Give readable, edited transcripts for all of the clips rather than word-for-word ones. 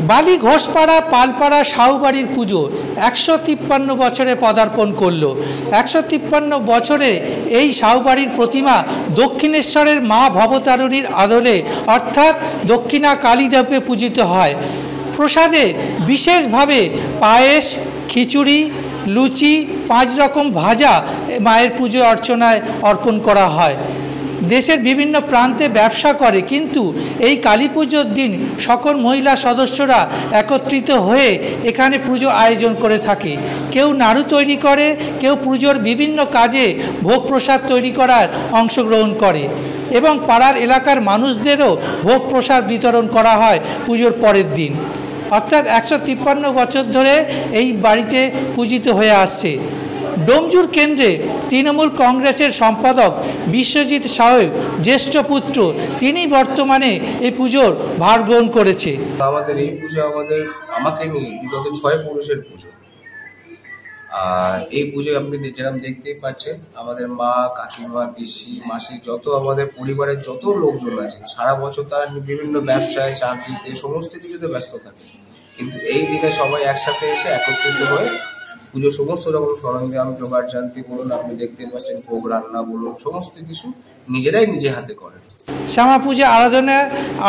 বালি ঘোষপাড়া পালপাড়া সাউবাড়ির পুজো 153 বছরে পদার্পণ করল। 153 বছরে এই সাউবাড়ির প্রতিমা দক্ষিণেশ্বরের মা ভবতারিণীর আদলে অর্থাৎ দক্ষিণা কালীদেবে পূজিত হয়। প্রসাদে বিশেষভাবে পায়েস, খিচুড়ি, লুচি, 5 রকম ভাজা মায়ের পুজো অর্চনায় অর্পণ করা হয়। দেশের বিভিন্ন প্রান্তে ব্যবসা করে, কিন্তু এই কালী পুজোর দিন সকল মহিলা সদস্যরা একত্রিত হয়ে এখানে পুজো আয়োজন করে থাকে। কেউ নাড়ু তৈরি করে, কেউ পুজোর বিভিন্ন কাজে ভোগ প্রসাদ তৈরি করার অংশগ্রহণ করে এবং পাড়ার এলাকার মানুষদেরও ভোগ প্রসাদ বিতরণ করা হয় পুজোর পরের দিন। অর্থাৎ 153 বছর ধরে এই বাড়িতে পূজিত হয়ে আসছে। ডোমজুর কেন্দ্রে তৃণমূল কংগ্রেসের সম্পাদক বিশ্বজিৎ সাহেব জ্যেষ্ঠ পুত্র, তিনি বর্তমানে এই পুজোর ভার গ্রহণ করেছে। আমাদের এই পুজো আমাকে নিয়ে বিগত 6 পুরুষের পুজো। আর এই পুজো আপনি যেরকম দেখতেই পাচ্ছেন, আমাদের মা, কাকিমা, পিসি, মাসি, যত আমাদের পরিবারের যত লোকজন আছে, সারা বছর তারা বিভিন্ন ব্যবসায়, চাকরিতে, সমস্ত কিছুতে ব্যস্ত থাকে, কিন্তু এই দিনে সবাই একসাথে এসে একত্রিত হয়ে পুজো সমস্ত রকম সরঞ্জাম জোগাড় জানতি বলুন, আপনি দেখতে পাচ্ছেন ভোগ রান্না বলুন, সমস্ত কিছু নিজেরাই নিজে হাতে করেন। শ্যামা পূজা আরাধনা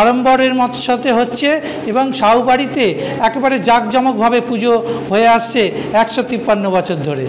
আড়ম্বরের মতো সাথে হচ্ছে এবং সাউবাড়িতে একেবারে জাঁকজমকভাবে পুজো হয়ে আসছে 153 বছর ধরে।